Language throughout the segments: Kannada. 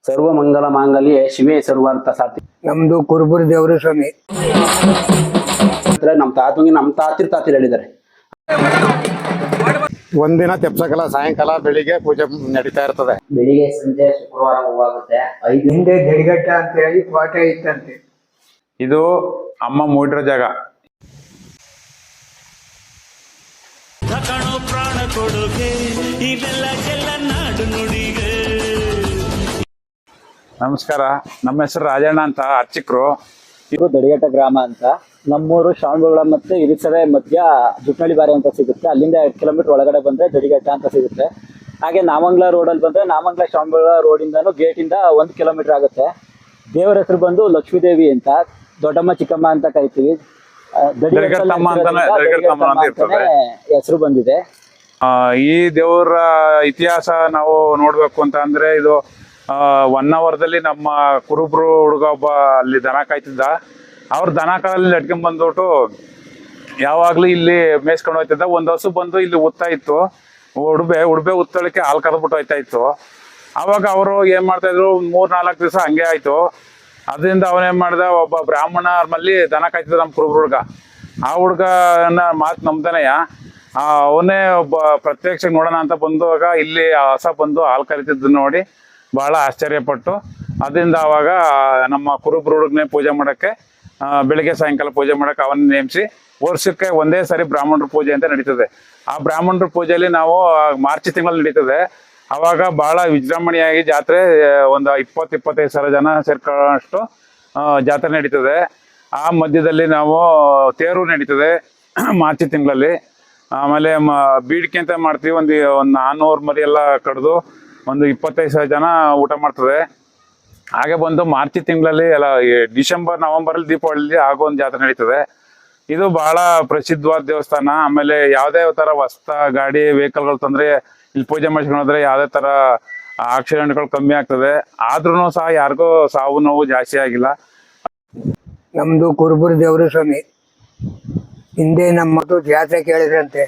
ಸರ್ವ ಮಂಗಲ ಮಾಂಗಲ್ಯ ಶಿವೇ ಸರ್ವಾರ್ಥ ಸಾರ್ಥಿ. ನಮ್ದು ಕುರುಬುರ ದೇವರು ಸ್ವಾಮಿ. ನಮ್ಮ ತಾತಿರ್ ಹೇಳಿದ್ದಾರೆ. ಒಂದಿನ ತೆಪ್ಸಕಲ್ಲ, ಸಾಯಂಕಾಲ ಬೆಳಿಗ್ಗೆ ಪೂಜೆ ನಡೀತಾ ಇರ್ತದೆ. ಬೆಳಿಗ್ಗೆ ಸಂಜೆ ಶುಕ್ರವಾರ ಹೂವಾಗುತ್ತೆ. ಹಿಂದೆ ಜಡಿಗಟ್ಟ ಅಂತ ಹೇಳಿ ಕೋಟೆ ಇತ್ತಂತೆ. ಇದು ಅಮ್ಮ ಮೂಡಿರೋ ಜಾಗ. ಪ್ರಾಣ ಕೊಡುಗೆ ನಾಡು ನುಡಿಗೆ. ನಮಸ್ಕಾರ, ನಮ್ಮ ಹೆಸರು ರಾಜಣ್ಣ ಅಂತ, ಅರ್ಚಕರು. ಇದು ದಡಿಗಟ್ಟ ಗ್ರಾಮ ಅಂತ. ನಮ್ಮೂರು ಶ್ರಾವಣಬೆಳಗೊಳ ಮತ್ತೆ ಇರಿಸವೆ ಮಧ್ಯ ಜುಟ್ನಳ್ಳಿ ಬಾರಿ ಅಂತ ಸಿಗುತ್ತೆ. ಅಲ್ಲಿಂದ 2 ಕಿಲೋಮೀಟರ್ ಒಳಗಡೆ ಬಂದ್ರೆ ದಡಿಗಟ್ಟ ಅಂತ ಸಿಗುತ್ತೆ. ಹಾಗೆ ನಾಮಂಗ್ಲ ರೋಡಲ್ಲಿ ಬಂದ್ರೆ ನಾಮಂಗ್ಲ ಶ್ರಾವಣಬೆಳಗೊಳ ರೋಡಿಂದನೂ ಗೇಟಿಂದ 1 ಕಿಲೋಮೀಟರ್ ಆಗುತ್ತೆ. ದೇವರ ಹೆಸರು ಬಂದು ಲಕ್ಷ್ಮೀದೇವಿ ಅಂತ, ದೊಡ್ಡಮ್ಮ ಚಿಕ್ಕಮ್ಮ ಅಂತ ಕರಿತೀವಿ. ಹೆಸರು ಬಂದಿದೆ. ಈ ದೇವರ ಇತಿಹಾಸ ನಾವು ನೋಡ್ಬೇಕು ಅಂತ ಅಂದ್ರೆ, ಇದು ಹೊನ್ನಾವರದಲ್ಲಿ ನಮ್ಮ ಕುರುಬ್ರು ಹುಡುಗ ಒಬ್ಬ ಅಲ್ಲಿ ದನ ಕಾಯ್ತಿದ್ದ. ಅವ್ರ ದನ ಕಾಲಲ್ಲಿ ನಡ್ಕೊಂಡ್ ಬಂದ್ಬಿಟ್ಟು ಯಾವಾಗ್ಲೂ ಇಲ್ಲಿ ಮೇಯ್ಸ್ಕೊಂಡು ಹೋಗ್ತಿದ್ದ. ಒಂದ್ ಹಸು ಬಂದು ಇಲ್ಲಿ ಉತ್ತಾ ಇತ್ತು, ಉಡ್ಬೆ ಉತ್ತಳಿಕೆ ಹಾಲು ಕರೆದ್ಬಿಟ್ಟು ಹೋಯ್ತಾ ಇತ್ತು. ಅವಾಗ ಅವರು ಏನ್ ಮಾಡ್ತಾ ಇದ್ರು, 3-4 ದಿವಸ ಹಂಗೆ ಆಯ್ತು. ಅದರಿಂದ ಅವನೇನ್ ಮಾಡ್ದ, ಒಬ್ಬ ಬ್ರಾಹ್ಮಣರಲ್ಲಿ ದನ ಕಾಯ್ತಿದ್ದ ನಮ್ಮ ಕುರುಬ್ರು ಹುಡ್ಗ. ಆ ಹುಡ್ಗನ ಮಾತು ನಮ್ದನೆಯ ಅವನೇ ಒಬ್ಬ ಪ್ರತ್ಯಕ್ಷ ನೋಡೋಣ ಅಂತ ಬಂದುವಾಗ ಇಲ್ಲಿ ಹಸ ಬಂದು ಹಾಲು ಕರಿತಿದ್ದು ನೋಡಿ ಬಹಳ ಆಶ್ಚರ್ಯಪಟ್ಟು, ಅದರಿಂದ ಅವಾಗ ನಮ್ಮ ಕುರುಬ್ರು ಹುಡುಗನೇ ಪೂಜೆ ಮಾಡಕ್ಕೆ, ಬೆಳಿಗ್ಗೆ ಸಾಯಂಕಾಲ ಪೂಜೆ ಮಾಡಕ್ಕೆ ಅವನ್ನ ನೇಮಿಸಿ ವರ್ಷಕ್ಕೆ ಒಂದೇ ಸಾರಿ ಬ್ರಾಹ್ಮಣರ ಪೂಜೆ ಅಂತ ನಡೀತದೆ. ಆ ಬ್ರಾಹ್ಮಣರ ಪೂಜೆಯಲ್ಲಿ ನಾವು ಮಾರ್ಚ್ ತಿಂಗಳಲ್ಲಿ ನಡೀತದೆ. ಅವಾಗ ಬಹಳ ವಿಜೃಂಭಣೆಯಾಗಿ ಜಾತ್ರೆ, ಒಂದು 20-25 ಸಾವಿರ ಜನ ಸೇರ್ಕೊಳ್ಳೋಷ್ಟು ಜಾತ್ರೆ ನಡೀತದೆ. ಆ ಮಧ್ಯದಲ್ಲಿ ನಾವು ತೇರು ನಡೀತದೆ ಮಾರ್ಚ್ ತಿಂಗಳಲ್ಲಿ. ಆಮೇಲೆ ಬೀಡಿಕೆ ಅಂತ ಮಾಡ್ತೀವಿ. ಒಂದು 400 ಮರಿ ಎಲ್ಲ ಕಡ್ದು ಒಂದು 25 ಸಾವಿರ ಜನ ಊಟ ಮಾಡ್ತದೆ. ಹಾಗೆ ಬಂದು ಮಾರ್ಚ್ ತಿಂಗಳಲ್ಲಿ ಎಲ್ಲ ಡಿಸೆಂಬರ್ ನವೆಂಬರಲ್ಲಿ ದೀಪಾವಳಿ ಆಗೋ ಒಂದು ಜಾತ್ರೆ ನಡೀತದೆ. ಇದು ಬಹಳ ಪ್ರಸಿದ್ಧವಾದ ದೇವಸ್ಥಾನ. ಆಮೇಲೆ ಯಾವುದೇ ತರ ಹೊಸ ಗಾಡಿ ವೆಹಿಕಲ್ಗಳು ತಂದ್ರೆ ಇಲ್ಲಿ ಪೂಜೆ ಮಾಡಿಸ್ಕೊಂಡ್ರೆ ಯಾವುದೇ ತರ ಆಕ್ಸಿಡೆಂಟ್ಗಳು ಕಮ್ಮಿ ಆಗ್ತದೆ. ಆದ್ರೂ ಸಹ ಯಾರಿಗೂ ಸಾವು ನೋವು ಜಾಸ್ತಿ ಆಗಿಲ್ಲ. ನಮ್ದು ಕುರುಬುರ ದೇವರು ಸ್ವಾಮಿ. ಹಿಂದೆ ನಮ್ಮ ಜಾತ್ರೆ ಕೇಳಿದ್ರಂತೆ,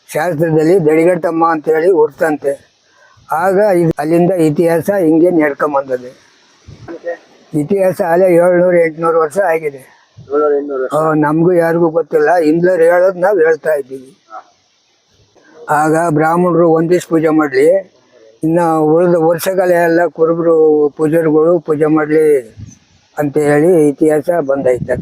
ಶಾಸ್ತ್ರದಲ್ಲಿ ದಡಿಗಟ್ಟಮ್ಮ ಅಂತ ಹೇಳಿ ಹುಡ್ತಂತೆ. ಆಗ ಅಲ್ಲಿಂದ ಇತಿಹಾಸ ಹಿಂಗೆ ನಡ್ಕೊಂಬಂದದೆ. ಇತಿಹಾಸ ಅಲ್ಲೇ 700-800 ವರ್ಷ ಆಗಿದೆ. ನಮಗೂ ಯಾರಿಗೂ ಗೊತ್ತಿಲ್ಲ, ಇಂದ್ಲರು ಹೇಳೋದು ನಾವು ಹೇಳ್ತಾ ಇದ್ದೀವಿ. ಆಗ ಬ್ರಾಹ್ಮಣರು ಒಂದಿವ್ಸ ಪೂಜೆ ಮಾಡಲಿ, ಇನ್ನು ಉಳಿದ ವರ್ಷಗಳ ಎಲ್ಲ ಕುರುಬರು ಪೂಜಾರಿಗಳು ಪೂಜೆ ಮಾಡಲಿ ಅಂತ ಹೇಳಿ ಇತಿಹಾಸ ಬಂದೈತೆ.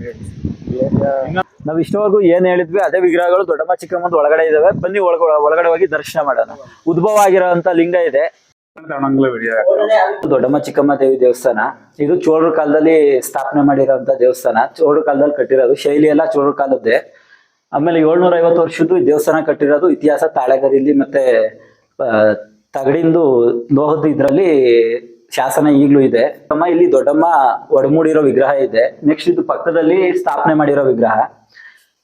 ನಾವ್ ಇಷ್ಟವರೆಗೂ ಏನ್ ಹೇಳಿದ್ವಿ ಅದೇ ವಿಗ್ರಹಗಳು ದೊಡ್ಡಮ್ಮ ಚಿಕ್ಕಮ್ಮಂದು ಒಳಗಡೆ ಇದಾವೆ. ಬನ್ನಿ ಒಳಗಡೆ ಹೋಗಿ ದರ್ಶನ ಮಾಡೋಣ. ಉದ್ಭವ ಆಗಿರೋಂತ ಲಿಂಗ ಇದೆ ದೊಡ್ಡಮ್ಮ ಚಿಕ್ಕಮ್ಮ ದೇವಿ ದೇವಸ್ಥಾನ. ಇದು ಚೋಳರ ಕಾಲದಲ್ಲಿ ಸ್ಥಾಪನೆ ಮಾಡಿರೋಂತ ದೇವಸ್ಥಾನ. ಚೋಳರ ಕಾಲದಲ್ಲಿ ಕಟ್ಟಿರೋದು, ಶೈಲಿ ಎಲ್ಲ ಚೋಳರ ಕಾಲದ್ದೇ. ಆಮೇಲೆ 750 ವರ್ಷದ್ದು ಈ ದೇವಸ್ಥಾನ ಕಟ್ಟಿರೋದು. ಇತಿಹಾಸ ತಾಳೆಗರಿಲಿ ಮತ್ತೆ ತಗಡಿಂದು ಲೋಹದ ಇದ್ರಲ್ಲಿ ಶಾಸನ ಈಗಲೂ ಇದೆ. ಇಲ್ಲಿ ದೊಡ್ಡಮ್ಮ ಒಡಮೂಡಿರೋ ವಿಗ್ರಹ ಇದೆ. ನೆಕ್ಸ್ಟ್ ಇದು ಪಕ್ಕದಲ್ಲಿ ಸ್ಥಾಪನೆ ಮಾಡಿರೋ ವಿಗ್ರಹ.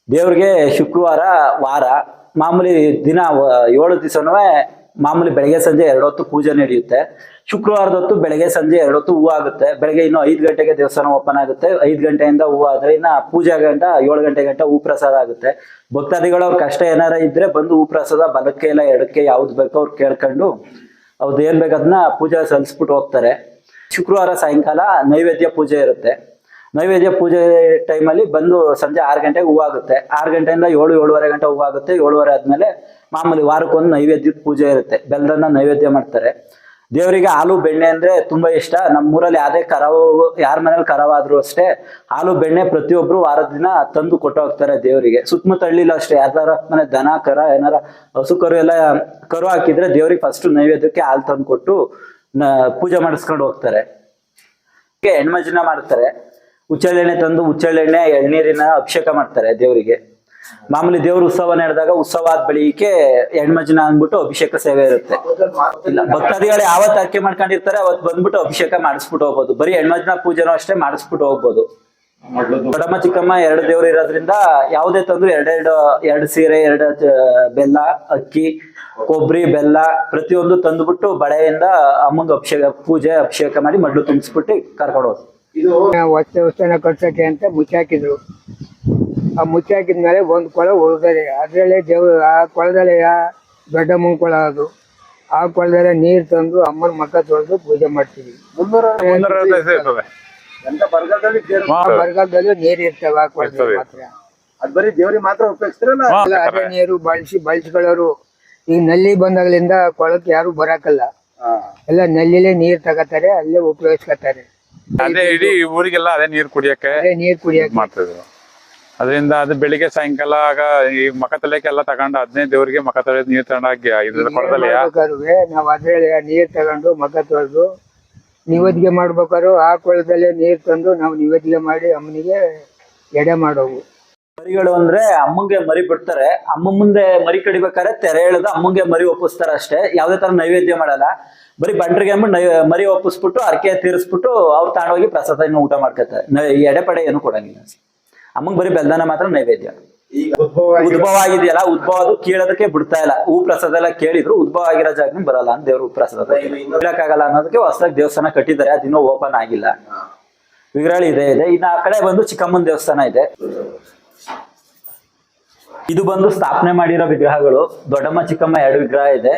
ದೇವ್ರಿಗೆ ಶುಕ್ರವಾರ ವಾರ ಮಾಮೂಲಿ ದಿನ 7 ದಿವಸನೂ ಮಾಮೂಲಿ ಬೆಳಗ್ಗೆ ಸಂಜೆ 2 ಹೊತ್ತು ಪೂಜೆ ನಡೆಯುತ್ತೆ. ಶುಕ್ರವಾರದ ಹೊತ್ತು ಬೆಳಗ್ಗೆ ಸಂಜೆ 2 ಹೊತ್ತು ಹೂವು ಆಗುತ್ತೆ. ಬೆಳಗ್ಗೆ ಇನ್ನು 5 ಗಂಟೆಗೆ ದೇವಸ್ಥಾನ ಓಪನ್ ಆಗುತ್ತೆ. 5 ಗಂಟೆಯಿಂದ ಹೂವು ಆದ್ರೆ ಇನ್ನ ಪೂಜೆ ಗಂಟ 7 ಗಂಟೆ ಗಂಟ ಹೂ ಪ್ರಸಾದ ಆಗುತ್ತೆ. ಭಕ್ತಾದಿಗಳು ಅವ್ರ ಕಷ್ಟ ಏನಾರ ಇದ್ರೆ ಬಂದು ಹೂ ಪ್ರಸಾದ ಬಲಕ್ಕೆ ಇಲ್ಲ ಎಡಕ್ಕೆ ಯಾವ್ದು ಬೇಕೋ ಅವ್ರು ಕೇಳ್ಕೊಂಡು ಅವ್ರದ್ದು ಏನ್ ಬೇಕದನ್ನ ಪೂಜೆ ಸಲ್ಲಿಸ್ಬಿಟ್ಟು ಹೋಗ್ತಾರೆ. ಶುಕ್ರವಾರ ಸಾಯಂಕಾಲ ನೈವೇದ್ಯ ಪೂಜೆ ಇರುತ್ತೆ. ನೈವೇದ್ಯ ಪೂಜೆ ಟೈಮಲ್ಲಿ ಬಂದು ಸಂಜೆ 6 ಗಂಟೆಗೆ ಹೂವು ಆಗುತ್ತೆ. 6 ಗಂಟೆಯಿಂದ 7-7:30 ಗಂಟೆ ಹೂವು ಆಗುತ್ತೆ. 7:30 ಆದ್ಮೇಲೆ ಮಾಮೂಲಿ ವಾರಕ್ಕೊಂದು ನೈವೇದ್ಯದ ಪೂಜೆ ಇರುತ್ತೆ. ಬೆಲ್ಲದನ್ನ ನೈವೇದ್ಯ ಮಾಡ್ತಾರೆ. ದೇವರಿಗೆ ಹಾಲು ಬೆಣ್ಣೆ ಅಂದ್ರೆ ತುಂಬಾ ಇಷ್ಟ. ನಮ್ಮೂರಲ್ಲಿ ಯಾವ್ದೇ ಕರಾವು, ಯಾರ ಮನೇಲಿ ಕರಾವಾದ್ರೂ ಅಷ್ಟೇ ಹಾಲು ಬೆಣ್ಣೆ ಪ್ರತಿಯೊಬ್ರು ವಾರದ ದಿನ ತಂದು ಕೊಟ್ಟು ಹೋಗ್ತಾರೆ ದೇವರಿಗೆ. ಸುತ್ತಮುತ್ತ ಹಳ್ಳಿಲ್ಲ ಅಷ್ಟೇ, ಯಾರ ಮನೆ ದನ ಕರ ಏನಾರ ಹಸು ಕರು ಎಲ್ಲ ಕರು ಹಾಕಿದ್ರೆ ದೇವ್ರಿಗೆ ಫಸ್ಟ್ ನೈವೇದ್ಯಕ್ಕೆ ಹಾಲು ತಂದು ಕೊಟ್ಟು ಪೂಜೆ ಮಾಡಿಸ್ಕೊಂಡು ಹೋಗ್ತಾರೆ. ಹೆಣ್ಮಜ್ಜನ ಮಾಡ್ತಾರೆ. ಉಚ್ಚಳೆಣ್ಣೆ ತಂದು ಉಚ್ಚಳೆಣ್ಣೆ ಎಳ್ನೀರಿನ ಅಭಿಷೇಕ ಮಾಡ್ತಾರೆ ದೇವರಿಗೆ. ಮಾಮೂಲಿ ದೇವ್ರ ಉತ್ಸವ ನಡೆದಾಗ ಉತ್ಸವ ಆದ ಬೆಳಿಗ್ಗೆ ಹೆಣ್ಮಜ್ಜನ ಅಂದ್ಬಿಟ್ಟು ಅಭಿಷೇಕ ಸೇವೆ ಇರುತ್ತೆ. ಇಲ್ಲ, ಭಕ್ತಾದಿಗಳು ಯಾವತ್ತು ಅರ್ಕೆ ಮಾಡ್ಕೊಂಡಿರ್ತಾರೆ ಅವತ್ತು ಬಂದ್ಬಿಟ್ಟು ಅಭಿಷೇಕ ಮಾಡಿಸ್ಬಿಟ್ಟು ಹೋಗ್ಬೋದು. ಬರೀ ಹೆಣ್ಮಜ್ಜನ ಪೂಜೆನೂ ಅಷ್ಟೇ ಮಾಡಿಸ್ಬಿಟ್ಟು ಹೋಗ್ಬೋದು. ದೊಡ್ಡಮ್ಮ ಚಿಕ್ಕಮ್ಮ 2 ದೇವ್ರು ಇರೋದ್ರಿಂದ ಯಾವುದೇ ತಂದ್ರು 2 ಸೀರೆ, 2 ಬೆಲ್ಲ, ಅಕ್ಕಿ, ಕೊಬ್ಬರಿ, ಬೆಲ್ಲ ಪ್ರತಿಯೊಂದು ತಂದುಬಿಟ್ಟು ಬಳೆಯಿಂದ ಅಮ್ಮಂಗ ಪೂಜೆ ಅಭಿಷೇಕ ಮಾಡಿ ಮಡ್ಲು ತುಂಬಿಸ್ಬಿಟ್ಟು ಕರ್ಕೊಂಡು ಹೋದ್ರು. ಇದು ಹೊಸ ದೇವಸ್ಥಾನ ಕಟ್ಸಕ್ಕೆ ಅಂತ ಮುಚ್ಚಾಕಿದ್ರು. ಆ ಮುಚ್ಚಾಕಿದ್ಮೇಲೆ 1 ಕೊಳ ಉಳಿದರೆ ಅದರಲ್ಲೇ ಆ ಕೊಳದಲ್ಲಿ ದೊಡ್ಡಮ್ಮನ ಕೊಳ ಅದು. ಆ ಕೊಳದಲ್ಲೇ ನೀರ್ ತಂದು ಅಮ್ಮನ ಮಕ್ಕ ತೊಳೆದು ಪೂಜೆ ಮಾಡ್ತೀವಿ. ಬರಗಾಲದಲ್ಲಿ ನೀರ್ ಇರ್ತವೆ ಆ ಕೊಳದಲ್ಲಿ ಮಾತ್ರ. ಅದ್ ಬರೀ ದೇವ್ರಿಗೆ ಮಾತ್ರ ಉಪಯೋಗಿಸ್ತಾರಲ್ಲ? ಎಲ್ಲ ಅದೇ ನೀರು ಬಳಸ್ಕೊಳ್ಳೋರು. ಈಗ ನಲ್ಲಿ ಬಂದಾಗ್ಲಿಂದ ಕೊಳಕ್ಕೆ ಯಾರು ಬರಾಕಲ್ಲ, ಎಲ್ಲ ನಲ್ಲಿಲೇ ನೀರ್ ತಗೋತಾರೆ, ಅಲ್ಲೇ ಉಪಯೋಗಿಸ್ಕೊತಾರೆ. ಅದೇ ಇಡೀ ಊರಿಗೆಲ್ಲ ಅದೇ ನೀರ್ ಕುಡಿಯಕ್ಕೆ ನೀರ್ ಕುಡಿಯಕ್ಕೆ ಮಾಡ್ತಿದ್ರು. ಅದರಿಂದ ಅದು ಬೆಳಿಗ್ಗೆ ಸಾಯಂಕಾಲ ಆಗ ಈ ಮಕ ತೊಳೆಯಕ್ಕೆ ಎಲ್ಲ ತಗೊಂಡು ಅದನ್ನೇ ದೇವ್ರಿಗೆ ಮಕ ತೊಳೆದ್ ನೀರ್ ತಗೊಂಡಾಗಿ ಇದ್ರ ಕೊಳದಲ್ಲಿ ನಾವ್ ಅದ್ರಲ್ಲಿ ನೀರ್ ತಗೊಂಡು ಮಕ ತೊಳೆದು ನಿವೇದಿಗೆ ಮಾಡ್ಬೇಕಾದ್ರು ಆ ಕೊಳದಲ್ಲೇ ನೀರ್ ತಂದು ನಾವು ನಿವೇದಿಗೆ ಮಾಡಿ ಅಮ್ಮನಿಗೆ ಎಡೆ ಮಾಡೋವು. ಮರಿಗಳು ಅಂದ್ರೆ ಅಮ್ಮಂಗೆ ಮರಿ ಬಿಡ್ತಾರೆ, ಅಮ್ಮ ಮುಂದೆ ಮರಿ ಕಡಿಬೇಕಾದ್ರೆ ತೆರೆ ಎಳೆದು ಅಮ್ಮಂಗೆ ಮರಿ ಒಪ್ಪಿಸ್ತಾರ ಅಷ್ಟೇ. ಯಾವ್ದೇ ತರ ನೈವೇದ್ಯ ಮಾಡಲ್ಲ, ಬರೀ ಬಂಟ್ರಿಗೆ ಅಂದ್ಬಿಟ್ಟು ಮರಿ ಒಪ್ಪಿಸ್ಬಿಟ್ಟು ಅರ್ಕೆ ತೀರಿಸ್ಬಿಟ್ಟು ಅವ್ರು ತಗೊಂಡೋಗಿ ಪ್ರಸಾದ ಊಟ ಮಾಡ್ಕೊತಾರೆ. ಎಡೆ ಪಡೆ ಏನು ಕೊಡಂಗಿಲ್ಲ. ಅಮ್ಮಂಗ್ ಬರೀ ಬೆಲ್ದಾನ ಮಾತ್ರ ನೈವೇದ್ಯ. ಉದ್ಭವ ಆಗಿದೆಯಲ್ಲ, ಉದ್ಭವ ಅದು ಕೀಳೋದಕ್ಕೆ ಬಿಡ್ತಾ ಇಲ್ಲ. ಹೂ ಪ್ರಸಾದ ಎಲ್ಲ ಕೇಳಿದ್ರು ಉದ್ಭವ ಆಗಿರೋ ಜಾಗ ಬರಲ್ಲ ಅಂತ ದೇವ್ರ ಪ್ರಸಾದ ಇರಕ್ಕಾಗಲ್ಲ ಅನ್ನೋದಕ್ಕೆ ಹೊಸದಾಗಿ ದೇವಸ್ಥಾನ ಕಟ್ಟಿದ್ದಾರೆ, ಅದಿನ್ನೂ ಓಪನ್ ಆಗಿಲ್ಲ. ವಿಗ್ರಹ ಇದೆ. ಇನ್ನು ಆ ಕಡೆ ಬಂದು ಚಿಕ್ಕಮ್ಮನ ದೇವಸ್ಥಾನ ಇದೆ. ಇದು ಬಂದು ಸ್ಥಾಪನೆ ಮಾಡಿರೋ ವಿಗ್ರಹಗಳು. ದೊಡ್ಡಮ್ಮ ಚಿಕ್ಕಮ್ಮ 2 ವಿಗ್ರಹ ಇದೆ.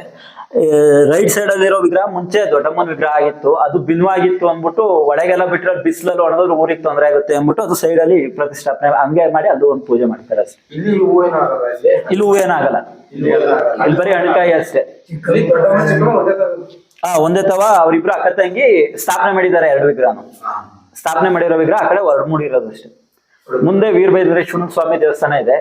ರೈಟ್ ಸೈಡ್ ಅಲ್ಲಿರೋ ವಿಗ್ರಹ ಮುಂಚೆ ದೊಡ್ಡಮ್ಮನ ವಿಗ್ರಹ ಆಗಿತ್ತು, ಅದು ಭಿನ್ನವಾಗಿತ್ತು ಅಂದ್ಬಿಟ್ಟು ಒಳಗೆಲ್ಲ ಬಿಟ್ಟರೆ ಬಿಸಿಲಲ್ಲಿ ಒಣಗಿದ್ರೆ ಊರಿಗೆ ತೊಂದರೆ ಆಗುತ್ತೆ ಅಂದ್ಬಿಟ್ಟು ಅದು ಸೈಡ್ ಅಲ್ಲಿ ಪ್ರತಿಷ್ಠಾಪನೆ ಹಂಗೆ ಮಾಡಿ ಅದು ಒಂದು ಪೂಜೆ ಮಾಡ್ತಾರೆ ಅಷ್ಟೇ. ಇಲ್ಲಿ ಹೂ ಏನಾಗಲ್ಲ, ಇಲ್ಲಿ ಬರೀ ಹಣಕಾಯಿ ಅಷ್ಟೇ. ಒಂದೇ ತವ ಅವ್ರಿಬ್ರು ಅಕ್ಕ ತಂಗಿ ಸ್ಥಾಪನೆ ಮಾಡಿದ್ದಾರೆ 2 ವಿಗ್ರಹನು. ಸ್ಥಾಪನೆ ಮಾಡಿರೋ ವಿಗ್ರಹ ಆ ಕಡೆ ಹೊರಮೂಡಿರೋದು ಅಷ್ಟೇ. ಮುಂದೆ ವೀರಭದ್ರೇಶ್ವರ ಸ್ವಾಮಿ ದೇವಸ್ಥಾನ ಇದೆ,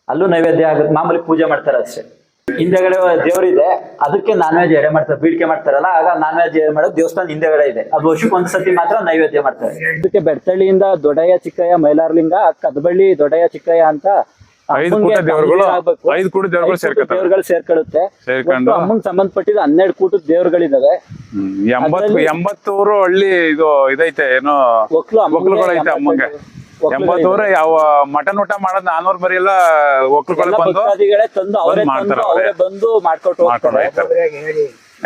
ಅಲ್ಲೂ ನೈವೇದ್ಯ ಆಗುತ್ತೆ, ಮಾಮೂಲಿ ಪೂಜೆ ಮಾಡ್ತಾರೆ ಅಷ್ಟೇ. ಹಿಂದೆಗಡೆ ದೇವರಿದೆ, ಅದಕ್ಕೆ ನಾನ್ ವೆಜ್ ಎಡೆ ಮಾಡ್ತಾರೆ, ಬೀಡಿಕೆ ಮಾಡ್ತಾರಲ್ಲ, ಆಗ ನಾನ್ ವೆಜ್ ಎಡೆ ಮಾಡೋದು ದೇವಸ್ಥಾನ ಹಿಂದೆಗಡೆ ಇದೆ. ಅದು ವರ್ಷಕ್ಕೆ 1 ಸತಿ ಮಾತ್ರ ನೈವೇದ್ಯ ಮಾಡ್ತಾರೆ. ಇದಕ್ಕೆ ಬೆಡ್ತಳ್ಳಿಯಿಂದ ದೊಡ್ಡಯ್ಯ ಚಿಕ್ಕಯ್ಯ ಮೈಲಾರ್ಲಿಂಗ, ಕದಬಳ್ಳಿ ದೊಡ್ಡಯ್ಯ ಚಿಕ್ಕಯ್ಯ ಅಂತ 5 ದೇವರುಗಳು ಸೇರ್ಕೊಳ್ಳುತ್ತೆ. ಅಮ್ಮಂಗ್ ಸಂಬಂಧಪಟ್ಟಿದ 12 ಕೂಟದ ದೇವರುಗಳಿದಾವೆ. 80 ಊರು ಹಳ್ಳಿ ಇದು ಇದೈತೆ, ಏನೋ ಒಕ್ಲುಗಳೈತೆ ಅಮ್ಮಂಗೆ. 80 ಊರ ಯಾವ ಮಟನ್ ಊಟ ಮಾಡೋದ್ 400 ಮರಿ ಎಲ್ಲ ಒಕ್ಲುಗಳು ಬಂದು ಬಂದು ಮಾಡ್ಕೊಟ್ಟು ಹೋಗ್ತಾರೆ.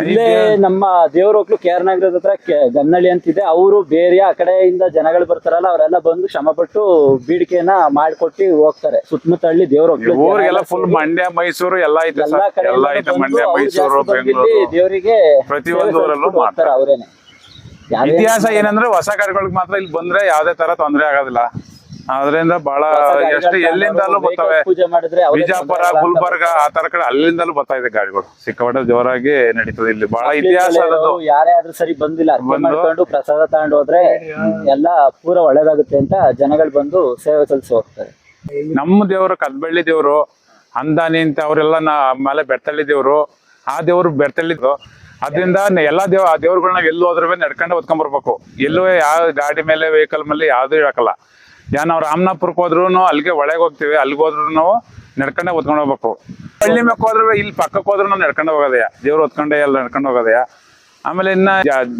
ಇಲ್ಲೇ ನಮ್ಮ ದೇವ್ರ ಹೋಗ್ಲು ಕೇರ್ನಗರದ ಹತ್ರ ಗನ್ನಳ್ಳಿ ಅಂತಿದೆ, ಅವರು ಬೇರೆ ಆ ಕಡೆಯಿಂದ ಜನಗಳು ಬರ್ತಾರಲ್ಲ, ಅವರೆಲ್ಲ ಬಂದು ಶ್ರಮ ಪಟ್ಟು ಬೀಡಿಕೆನ ಮಾಡ್ಕೊಟ್ಟು ಹೋಗ್ತಾರೆ. ಸುತ್ತಮುತ್ತ ಹಳ್ಳಿ ದೇವ್ರ ಹೋಗ್ಲು ಊರಿಗೆಲ್ಲ ಫುಲ್ ಮಂಡ್ಯ ಮೈಸೂರು ಎಲ್ಲ ಐತೆ, ಎಲ್ಲ ಐತೆ. ಮಂಡ್ಯ ಮೈಸೂರು ಬೆಂಗಳೂರು ದೇವರಿಗೆ ಪ್ರತಿಯೊಂದು ಊರಲ್ಲೂ ಮಾಡ್ತಾರೆ. ಅವರೇನೆ. ಇತಿಹಾಸ ಏನಂದ್ರೆ ಹೊಸ ಕಾರ್ಯಗಳಿಗೆ ಮಾತ್ರ ಇಲ್ಲಿ ಬಂದ್ರೆ ಯಾವ್ದೇ ತರ ತೊಂದರೆ ಆಗೋದಿಲ್ಲ. ಅದರಿಂದ ಬಹಳ ಎಷ್ಟು ಎಲ್ಲಿಂದಲೂ ಬರ್ತವೆ. ಬಿಜಾಪುರ, ಗುಲ್ಬರ್ಗ ಆ ತರ ಕಡೆ ಅಲ್ಲಿಂದಲೂ ಬರ್ತಾ ಇದೆ ಗಾಡಿಗಳು. ಸಿಕ್ಕಾಪಟ್ಟೆ ಜೋರಾಗಿ ನಡೀತದೆ ಇಲ್ಲಿ. ಬಹಳ ಇತಿಹಾಸ ಯಾರೇ ಆದ್ರೂ ಸರಿ ಬಂದಿಲ್ಲ ಬಂದು ಪ್ರಸಾದ ತಗೊಂಡು ಹೋದ್ರೆ ಎಲ್ಲ ಪೂರ ಒಳ್ಳೇದಾಗುತ್ತೆ ಅಂತ ಜನಗಳು ಬಂದು ಸೇವೆ ಸಲ್ಲಿಸಿ ಹೋಗ್ತಾರೆ. ನಮ್ಮ ದೇವರು ಕದ್ಬಳ್ಳಿ ದೇವರು, ಅಂದಾನಿ ಅಂತ ಅವರೆಲ್ಲ ಆಮೇಲೆ ಬೆಡ್ತಳ್ಳಿ ದೇವರು, ಆ ದೇವರು ಬೆಡ್ತಳ್ಳಿದ್ರು. ಅದರಿಂದ ಎಲ್ಲಾ ದೇವ್ರುಗಳನ್ನ ಎಲ್ಲೂ ಹೋದ್ರೆ ನಡ್ಕೊಂಡೆ ಹೊತ್ಕೊಂಡ್ ಬರ್ಬೇಕು. ಎಲ್ಲೂ ಯಾವ ಗಾಡಿ ಮೇಲೆ ವೆಹಿಕಲ್ ಮೇಲೆ ಯಾವ್ದು ಇರಕಲ್ಲ. ನಾವು ರಾಮನಾಥ್ಪುರಕ್ಕೆ ಹೋದ್ರು ಅಲ್ಲಿಗೆ ಒಳಗೆ ಹೋಗ್ತೀವಿ, ಅಲ್ಲಿಗೆ ಹೋದ್ರು ನಾವು ನಡ್ಕೊಂಡೆ ಹೊತ್ಕೊಂಡು ಹೋಗ್ಬೇಕು. ಹಳ್ಳಿ ಮೆಕ್ ಹೋದ್ರೆ ಇಲ್ಲಿ ಪಕ್ಕಕ್ಕೆ ಹೋದ್ರು ನಾವು ನಡ್ಕೊಂಡು ಹೋಗೋದೆಯಾ, ದೇವ್ರು ಹೊತ್ಕೊಂಡೆ ಎಲ್ಲ ನಡ್ಕೊಂಡು ಹೋಗೋದೆಯಾ. ಆಮೇಲೆ ಇನ್ನ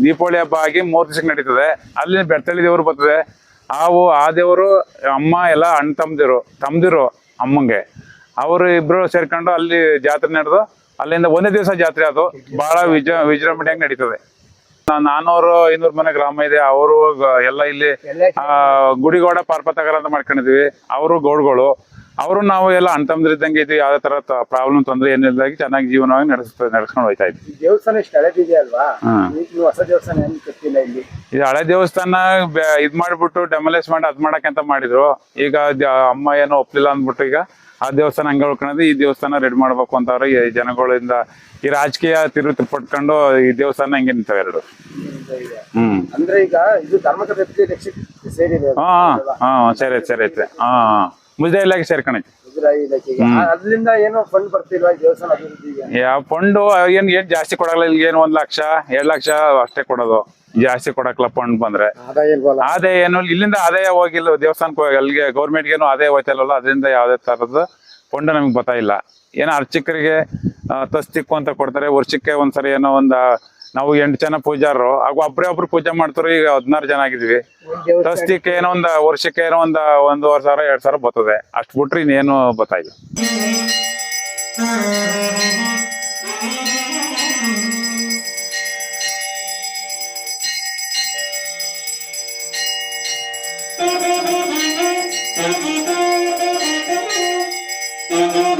ದೀಪಾವಳಿ ಹಬ್ಬ ಆಗಿ 3 ದಿವಸಕ್ಕೆ ನಡೀತದೆ. ಅಲ್ಲಿ ಬೆಡ್ತಳ್ಳಿ ದೇವ್ರು ಬರ್ತದೆ. ಆ ದೇವರು ಅಮ್ಮ ಎಲ್ಲ ಅಣ್ಣ ತಮ್ದಿರು ಅಮ್ಮಂಗೆ, ಅವರು ಇಬ್ರು ಸೇರ್ಕೊಂಡು ಅಲ್ಲಿ ಜಾತ್ರೆ ನಡೆದು ಅಲ್ಲಿಂದ 1 ದಿವಸ ಜಾತ್ರೆ. ಅದು ಬಹಳ ವಿಜೃಂಭಣೆಯಾಗಿ ನಡೀತದೆ. 400-500 ಮನೆ ಗ್ರಾಮ ಇದೆ. ಅವರು ಎಲ್ಲ ಇಲ್ಲಿ ಗುಡಿಗೌಡ ಪಾರ್ಪತಗರ ಅಂತ ಮಾಡ್ಕೊಂಡಿದೀವಿ. ಅವರು ಗೌಡ್ಗಳು, ಅವರು ನಾವು ಎಲ್ಲ ಅಣ್ಣ ತಮ್ಮದಿದ್ದಂಗೆ ಇದ್ವಿ. ಯಾವ್ದೇ ತರ ಪ್ರಾಬ್ಲಮ್ ತೊಂದ್ರೆ ಏನಿಲ್ಲದಾಗಿ ಚೆನ್ನಾಗಿ ಜೀವನವಾಗಿ ನಡೆಸ್ಕೊಂಡು ಹೋಯ್ತಾ ಇದ್ವಿ. ದೇವಸ್ಥಾನ ಇಷ್ಟ ಹಳೆದಿದೆ ಅಲ್ವಾ, ಹೊಸ ದೇವಸ್ಥಾನ ಏನು ಕಟ್ಟಿಲ್ಲ ಇಲ್ಲಿ. ಇದು ಹಳೆ ದೇವಸ್ಥಾನ ಇದ್ ಮಾಡ್ಬಿಟ್ಟು ಡೆಮೊಲಿಷ್ ಮಾಡಿ ಅದ್ ಮಾಡಕ್ಕಂತ ಮಾಡಿದ್ರು. ಈಗ ಅಮ್ಮ ಏನೋ ಒಪ್ಲಿಲ್ಲ ಅಂದ್ಬಿಟ್ಟು ಈಗ ಆ ದೇವಸ್ಥಾನ ಹಂಗೆ ಉಳ್ಕೊಳ್ಳೋದು, ಈ ದೇವಸ್ಥಾನ ರೆಡಿ ಮಾಡ್ಬೇಕು ಅಂತವ್ರೆ. ಈ ಜನಗಳಿಂದ ಈ ರಾಜಕೀಯ ತಿರುವು ಪಟ್ಕೊಂಡು ಈ ದೇವಸ್ಥಾನ ಹಿಂಗೆ ನಿಂತವೆ 2. ಅಂದ್ರೆ ಈಗ ಇದು ಧರ್ಮಕತೆ ಸೇರಿದೆ. ಸರಿ ಐತೆ. ಮುಜರಾಯಿ ಇಲಾಖೆ ಸೇರ್ಕೊಂಡೈತಿ. ಅದ್ರಿಂದ ಏನೋ ಫಂಡ್ ಬರ್ತಿಲ್ವಾ ದೇವಸ್ಥಾನ ಅಭಿವೃದ್ಧಿಗೆ? ಯಾವ ಫಂಡು ಏನ್ ಜಾಸ್ತಿ ಕೊಡಲ್ಲ. ಇಲ್ಲಿ ಏನು 1 ಲಕ್ಷ 2 ಲಕ್ಷ ಅಷ್ಟೇ ಕೊಡೋದು, ಜಾಸ್ತಿ ಕೊಡಕ್ಲ. ಫಂಡ್ ಬಂದ್ರೆ ಆದಾಯ ಏನು ಇಲ್ಲಿಂದ ಆದಾಯ ಹೋಗಿಲ್ಲ ದೇವಸ್ಥಾನಕ್ಕೆ, ಅಲ್ಲಿಗೆ ಗೌರ್ಮೆಂಟ್ಗೇನು ಆದಾಯ ಹೋಯ್ತಲ್ಲ. ಅದರಿಂದ ಯಾವ್ದೇ ತರದ ಫಂಡ್ ನಮ್ಗೆ ಬರ್ತಾ ಇಲ್ಲ. ಏನೋ ಅರ್ಚಕರಿಗೆ ತಸ್ತಿಕ್ಕು ಅಂತ ಕೊಡ್ತಾರೆ. ವರ್ಷಕ್ಕೆ ಒಂದ್ಸರಿ ಏನೋ ನಾವು 8 ಜನ ಪೂಜಾರರು ಆಗ ಒಬ್ರು ಪೂಜೆ ಮಾಡ್ತಾರೆ. ಈಗ 16 ಜನ ಆಗಿದ್ವಿ. ತಸ್ತಿಕ್ಕೆ ಏನೋ ವರ್ಷಕ್ಕೆ ಏನೋ 1,500 2 ಸಾವಿರ ಬರ್ತದೆ. ಅಷ್ಟು ಬಿಟ್ರೆ ಇನ್ನೇನು ಬರ್ತಾ ಇಲ್ಲ. Thank you.